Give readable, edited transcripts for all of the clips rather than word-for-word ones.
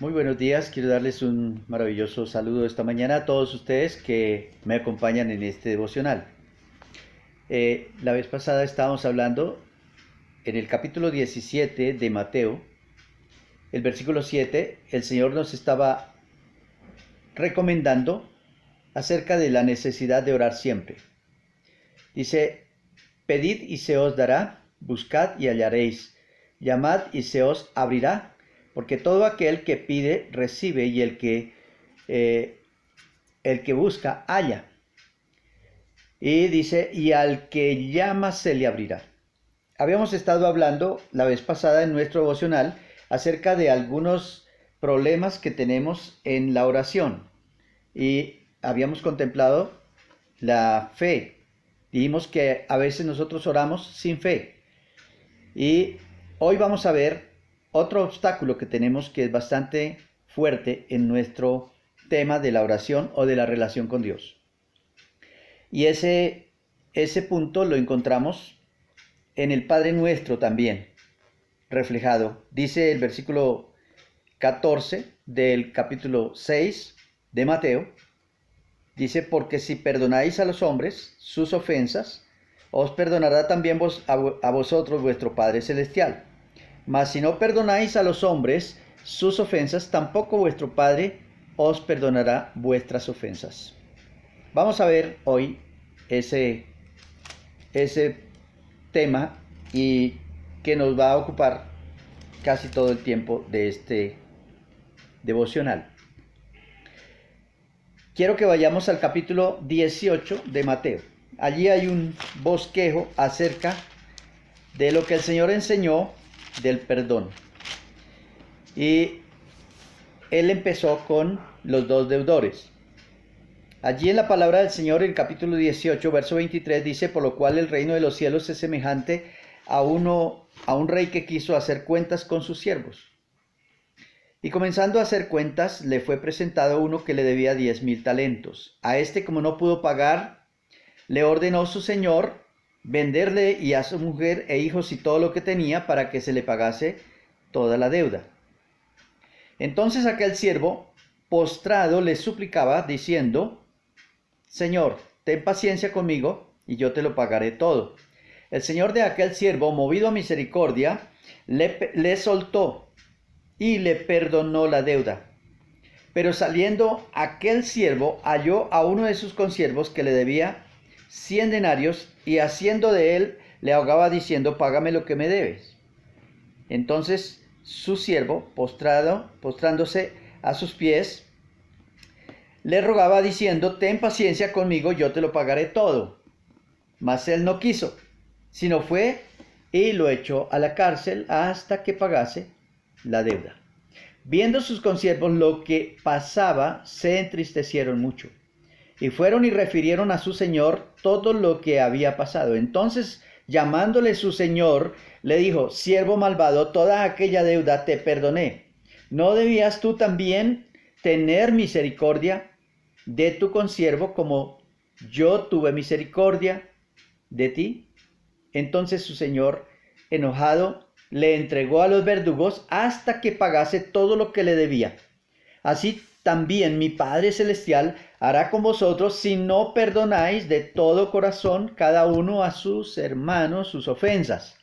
Muy buenos días, quiero darles un maravilloso saludo esta mañana a todos ustedes que me acompañan en este devocional. La vez pasada estábamos hablando en el capítulo 17 de Mateo, el versículo 7, el Señor nos estaba recomendando acerca de la necesidad de orar siempre. Dice, pedid y se os dará, buscad y hallaréis, llamad y se os abrirá, porque todo aquel que pide recibe y eh, el que busca halla. Y dice, y al que llama se le abrirá. Habíamos estado hablando la vez pasada en nuestro devocional acerca de algunos problemas que tenemos en la oración. Y habíamos contemplado la fe. Dijimos que a veces nosotros oramos sin fe. Y hoy vamos a ver otro obstáculo que tenemos que es bastante fuerte en nuestro tema de la oración o de la relación con Dios. Y ese punto lo encontramos en el Padre Nuestro también, reflejado. Dice el versículo 14 del capítulo 6 de Mateo, dice, porque si perdonáis a los hombres sus ofensas, os perdonará también a vosotros vuestro Padre Celestial. Mas si no perdonáis a los hombres sus ofensas, tampoco vuestro Padre os perdonará vuestras ofensas. Vamos a ver hoy ese, ese tema y que nos va a ocupar casi todo el tiempo de este devocional. Quiero que vayamos al capítulo 18 de Mateo. Allí hay un bosquejo acerca de lo que el Señor enseñó del perdón. Y él empezó con los dos deudores. Allí en la palabra del Señor, en el capítulo 18, verso 23, dice, por lo cual el reino de los cielos es semejante a un rey que quiso hacer cuentas con sus siervos. Y comenzando a hacer cuentas, le fue presentado uno que le debía 10,000 talentos. A este, como no pudo pagar, le ordenó su señor venderle y a su mujer e hijos y todo lo que tenía para que se le pagase toda la deuda. Entonces aquel siervo, postrado, le suplicaba, diciendo, Señor, ten paciencia conmigo y yo te lo pagaré todo. El señor de aquel siervo, movido a misericordia, le soltó y le perdonó la deuda. Pero saliendo aquel siervo halló a uno de sus consiervos que le debía 100 denarios y haciendo de él le ahogaba diciendo, págame lo que me debes. Entonces su siervo, postrándose a sus pies, le rogaba diciendo, ten paciencia conmigo, yo te lo pagaré todo. Mas él no quiso, sino fue y lo echó a la cárcel hasta que pagase la deuda. Viendo sus consiervos lo que pasaba, se entristecieron mucho. Y fueron y refirieron a su señor todo lo que había pasado. Entonces, llamándole su señor, le dijo, siervo malvado, toda aquella deuda te perdoné. ¿No debías tú también tener misericordia de tu consiervo como yo tuve misericordia de ti? Entonces su señor, enojado, le entregó a los verdugos hasta que pagase todo lo que le debía. Así también mi Padre Celestial hará con vosotros si no perdonáis de todo corazón cada uno a sus hermanos sus ofensas.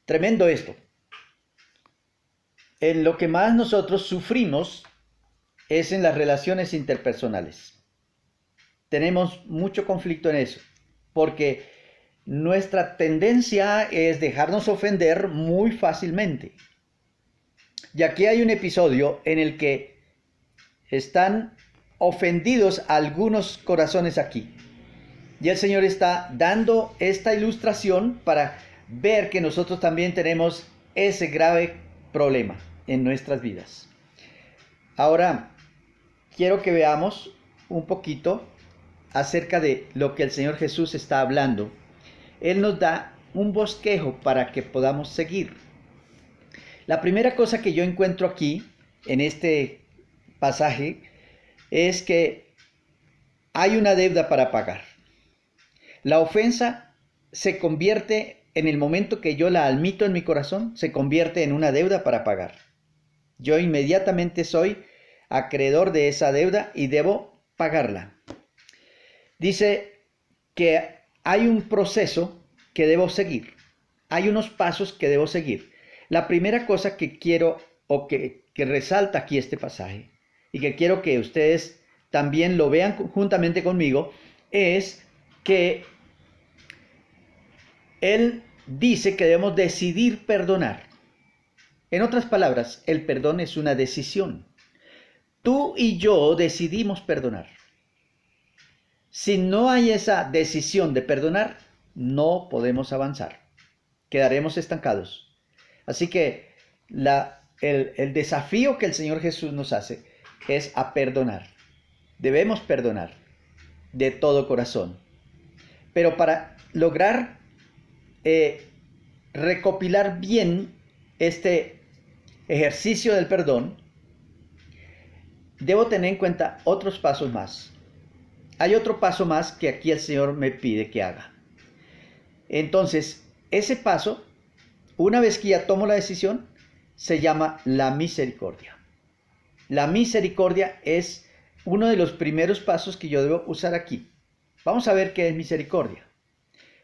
Tremendo esto. En lo que más nosotros sufrimos es en las relaciones interpersonales. Tenemos mucho conflicto en eso, porque nuestra tendencia es dejarnos ofender muy fácilmente. Y aquí hay un episodio en el que están ofendidos algunos corazones aquí. Y el Señor está dando esta ilustración para ver que nosotros también tenemos ese grave problema en nuestras vidas. Ahora, quiero que veamos un poquito acerca de lo que el Señor Jesús está hablando. Él nos da un bosquejo para que podamos seguir. La primera cosa que yo encuentro aquí, en este pasaje, es que hay una deuda para pagar. La ofensa se convierte, en el momento que yo la admito en mi corazón, se convierte en una deuda para pagar. Yo inmediatamente soy acreedor de esa deuda y debo pagarla. Dice que hay un proceso que debo seguir. Hay unos pasos que debo seguir. La primera cosa que quiero o que resalta aquí este pasaje y que quiero que ustedes también lo vean juntamente conmigo es que él dice que debemos decidir perdonar. En otras palabras, el perdón es una decisión. Tú y yo decidimos perdonar. Si no hay esa decisión de perdonar, no podemos avanzar. Quedaremos estancados. Así que el desafío que el Señor Jesús nos hace es a perdonar. Debemos perdonar de todo corazón. Pero para lograr recopilar bien este ejercicio del perdón, debo tener en cuenta otros pasos más. Hay otro paso más que aquí el Señor me pide que haga. Entonces, ese paso, una vez que ya tomo la decisión, se llama la misericordia. La misericordia es uno de los primeros pasos que yo debo usar aquí. Vamos a ver qué es misericordia.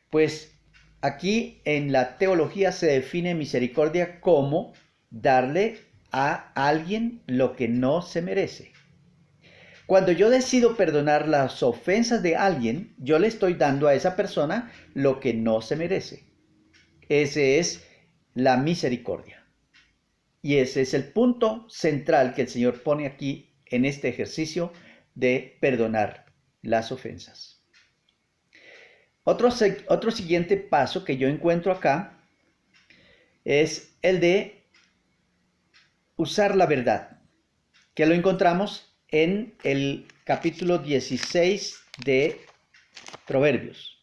Pues aquí en la teología se define misericordia como darle a alguien lo que no se merece. Cuando yo decido perdonar las ofensas de alguien, yo le estoy dando a esa persona lo que no se merece. Ese es la misericordia. Y ese es el punto central que el Señor pone aquí en este ejercicio de perdonar las ofensas. Otro siguiente paso que yo encuentro acá es el de usar la verdad, que lo encontramos en el capítulo 16 de Proverbios.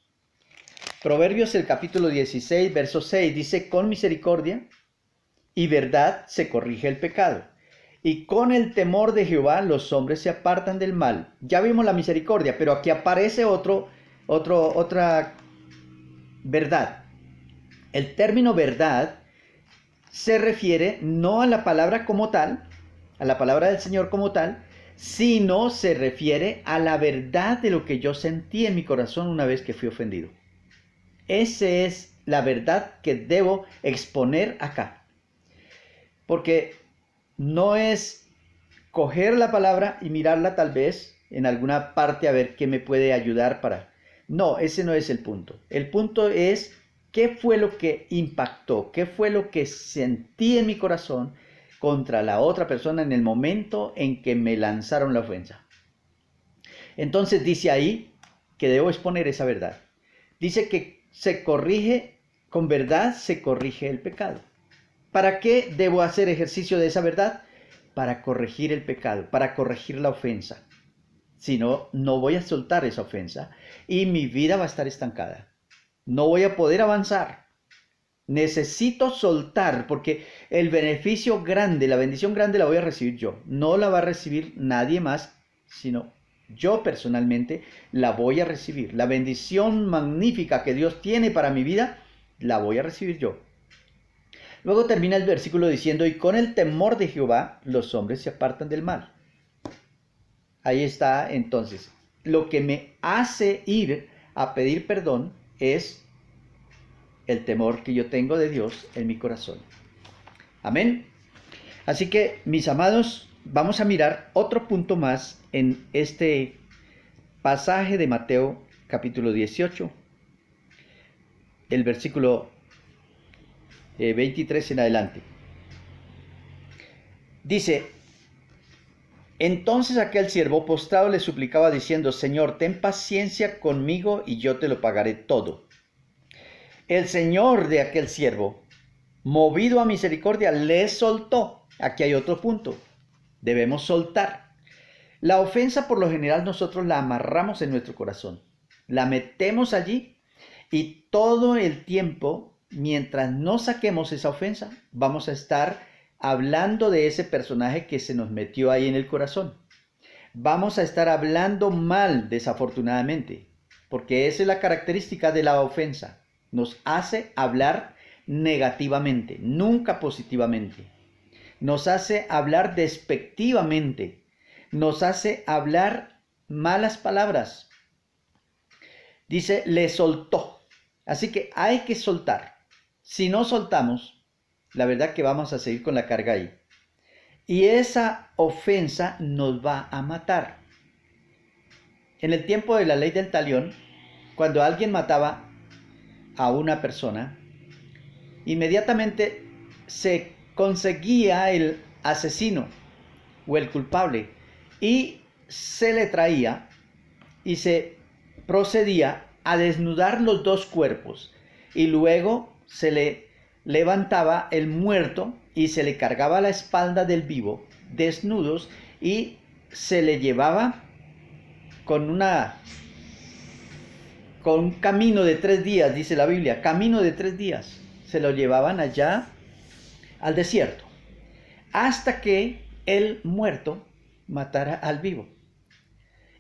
Proverbios, el capítulo 16, verso 6, dice: con misericordia y verdad se corrige el pecado, y con el temor de Jehová los hombres se apartan del mal. Ya vimos la misericordia, pero aquí aparece otra verdad. El término verdad se refiere no a la palabra como tal, a la palabra del Señor como tal, sino se refiere a la verdad de lo que yo sentí en mi corazón una vez que fui ofendido. Esa es la verdad que debo exponer acá. Porque no es coger la palabra y mirarla tal vez en alguna parte a ver qué me puede ayudar para... No, ese no es el punto. El punto es qué fue lo que impactó, qué fue lo que sentí en mi corazón contra la otra persona en el momento en que me lanzaron la ofensa. Entonces dice ahí que debo exponer esa verdad. Dice que se corrige, con verdad se corrige el pecado. ¿Para qué debo hacer ejercicio de esa verdad? Para corregir el pecado, para corregir la ofensa. Si no, no voy a soltar esa ofensa y mi vida va a estar estancada. No voy a poder avanzar. Necesito soltar porque el beneficio grande, la bendición grande la voy a recibir yo. No la va a recibir nadie más, sino yo personalmente la voy a recibir. La bendición magnífica que Dios tiene para mi vida, la voy a recibir yo. Luego termina el versículo diciendo: y con el temor de Jehová los hombres se apartan del mal. Ahí está entonces. Lo que me hace ir a pedir perdón es el temor que yo tengo de Dios en mi corazón. Amén. Así que, mis amados, vamos a mirar otro punto más en este pasaje de Mateo capítulo 18, el versículo 23 en adelante. Dice: entonces aquel siervo postrado le suplicaba diciendo: Señor, ten paciencia conmigo y yo te lo pagaré todo. El señor de aquel siervo, movido a misericordia, le soltó. Aquí hay otro punto. Debemos soltar. La ofensa por lo general nosotros la amarramos en nuestro corazón. La metemos allí y todo el tiempo, mientras no saquemos esa ofensa, vamos a estar hablando de ese personaje que se nos metió ahí en el corazón. Vamos a estar hablando mal, desafortunadamente, porque esa es la característica de la ofensa. Nos hace hablar negativamente, nunca positivamente. nos hace hablar despectivamente, nos hace hablar malas palabras. Dice, le soltó. Así que hay que soltar. Si no soltamos, la verdad que vamos a seguir con la carga ahí. Y esa ofensa nos va a matar. En el tiempo de la ley del talión, cuando alguien mataba a una persona, inmediatamente se conseguía el asesino o el culpable y se le traía y se procedía a desnudar los dos cuerpos y luego se le levantaba el muerto y se le cargaba la espalda del vivo desnudos y se le llevaba con un camino de 3 días, dice la Biblia, camino de 3 días. Se lo llevaban allá al desierto, hasta que el muerto matara al vivo.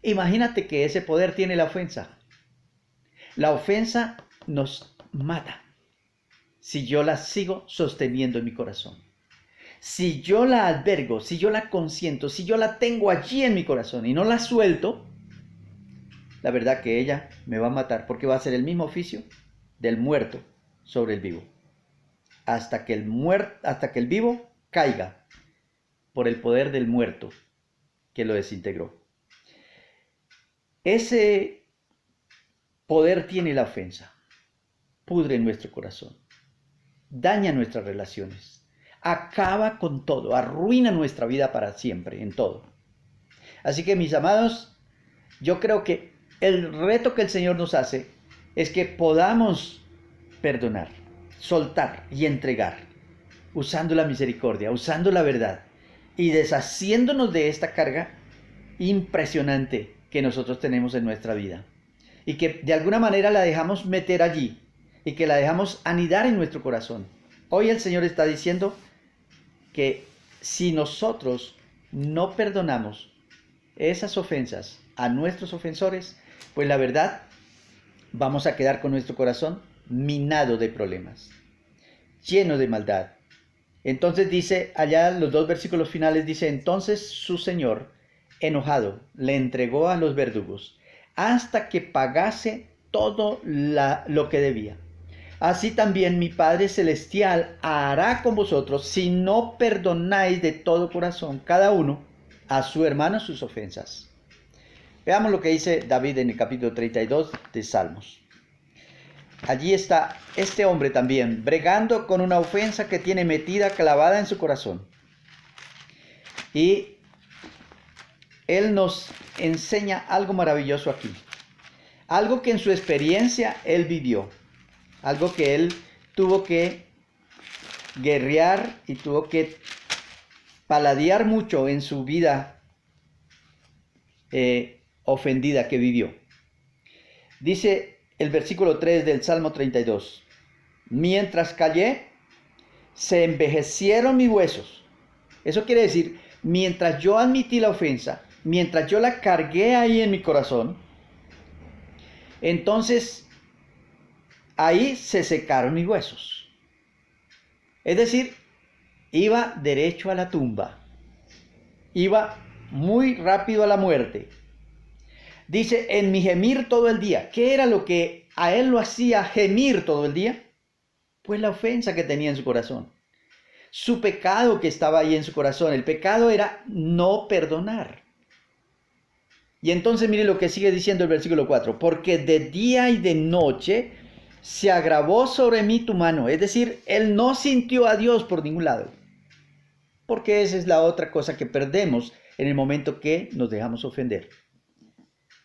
Imagínate que ese poder tiene la ofensa. La ofensa nos mata si yo la sigo sosteniendo en mi corazón. Si yo la albergo, si yo la consiento, si yo la tengo allí en mi corazón y no la suelto, la verdad que ella me va a matar, porque va a ser el mismo oficio del muerto sobre el vivo. Hasta que el vivo caiga por el poder del muerto que lo desintegró. Ese poder tiene la ofensa. Pudre nuestro corazón. Daña nuestras relaciones. Acaba con todo. Arruina nuestra vida para siempre, en todo. Así que, mis amados, yo creo que el reto que el Señor nos hace es que podamos perdonar, soltar y entregar, usando la misericordia, usando la verdad y deshaciéndonos de esta carga impresionante que nosotros tenemos en nuestra vida y que de alguna manera la dejamos meter allí y que la dejamos anidar en nuestro corazón. Hoy el Señor está diciendo que si nosotros no perdonamos esas ofensas a nuestros ofensores, pues la verdad vamos a quedar con nuestro corazón minado de problemas, lleno de maldad. Entonces dice allá los 2 versículos finales, dice, entonces su señor, enojado, le entregó a los verdugos hasta que pagase todo lo que debía. Así también mi Padre Celestial hará con vosotros si no perdonáis de todo corazón cada uno a su hermano sus ofensas. Veamos lo que dice David en el capítulo 32 de Salmos. Allí está este hombre también, bregando con una ofensa que tiene metida, clavada en su corazón. Y él nos enseña algo maravilloso aquí. Algo que en su experiencia él vivió. Algo que él tuvo que guerrear y tuvo que paladear mucho en su vida ofendida que vivió. Dice el versículo 3 del Salmo 32. Mientras callé, se envejecieron mis huesos. Eso quiere decir, mientras yo admití la ofensa, mientras yo la cargué ahí en mi corazón, entonces ahí se secaron mis huesos. Es decir, iba derecho a la tumba. Iba muy rápido a la muerte. Dice, en mi gemir todo el día. ¿Qué era lo que a él lo hacía gemir todo el día? Pues la ofensa que tenía en su corazón. Su pecado que estaba ahí en su corazón. El pecado era no perdonar. Y entonces mire lo que sigue diciendo el versículo 4. Porque de día y de noche se agravó sobre mí tu mano. Es decir, él no sintió a Dios por ningún lado. Porque esa es la otra cosa que perdemos en el momento que nos dejamos ofender.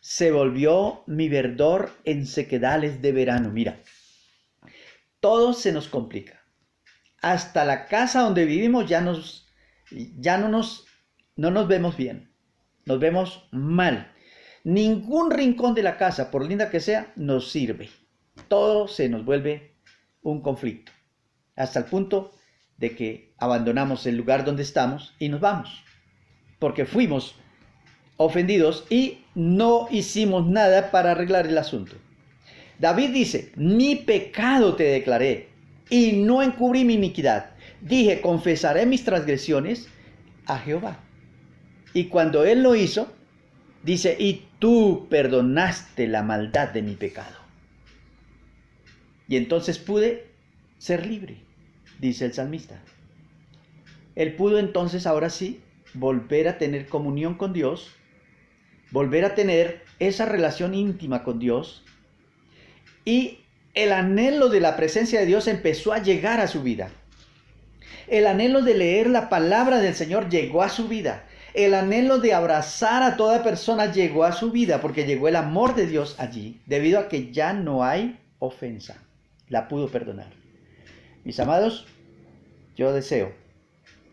Se volvió mi verdor en sequedales de verano. Mira, todo se nos complica. Hasta la casa donde vivimos no nos vemos bien. Nos vemos mal. Ningún rincón de la casa, por linda que sea, nos sirve. Todo se nos vuelve un conflicto. Hasta el punto de que abandonamos el lugar donde estamos y nos vamos. Porque fuimos ofendidos y no hicimos nada para arreglar el asunto. David dice, mi pecado te declaré y no encubrí mi iniquidad. dije, confesaré mis transgresiones a Jehová. Y cuando él lo hizo, dice, y tú perdonaste la maldad de mi pecado. Y entonces pude ser libre, dice el salmista. Él pudo entonces ahora sí volver a tener comunión con Dios, volver a tener esa relación íntima con Dios, y el anhelo de la presencia de Dios empezó a llegar a su vida. El anhelo de leer la palabra del Señor llegó a su vida. El anhelo de abrazar a toda persona llegó a su vida, porque llegó el amor de Dios allí, debido a que ya no hay ofensa. La pudo perdonar. Mis amados, yo deseo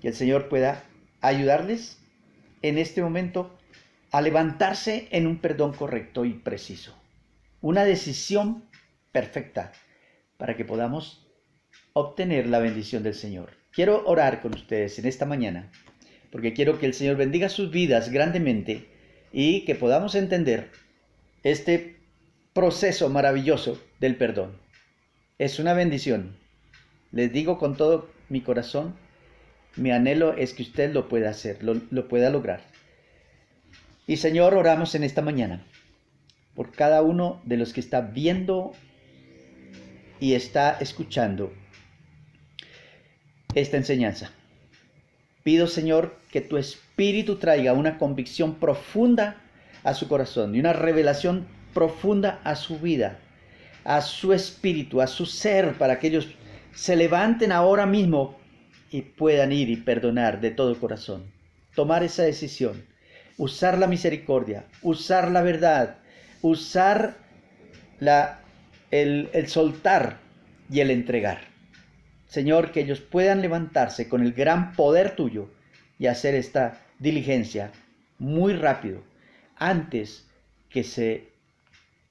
que el Señor pueda ayudarles en este momento a levantarse en un perdón correcto y preciso. Una decisión perfecta para que podamos obtener la bendición del Señor. Quiero orar con ustedes en esta mañana, porque quiero que el Señor bendiga sus vidas grandemente y que podamos entender este proceso maravilloso del perdón. Es una bendición. Les digo con todo mi corazón, mi anhelo es que usted lo pueda hacer, lo pueda lograr. Y Señor, oramos en esta mañana por cada uno de los que está viendo y está escuchando esta enseñanza. Pido, Señor, que tu Espíritu traiga una convicción profunda a su corazón y una revelación profunda a su vida, a su espíritu, a su ser, para que ellos se levanten ahora mismo y puedan ir y perdonar de todo corazón. Tomar esa decisión, usar la misericordia, usar la verdad, usar el soltar y el entregar. Señor, que ellos puedan levantarse con el gran poder tuyo y hacer esta diligencia muy rápido, antes que se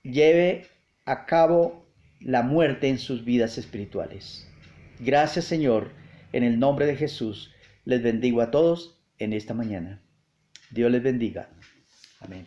lleve a cabo la muerte en sus vidas espirituales. Gracias, Señor, en el nombre de Jesús, les bendigo a todos en esta mañana. Dios les bendiga. Amén.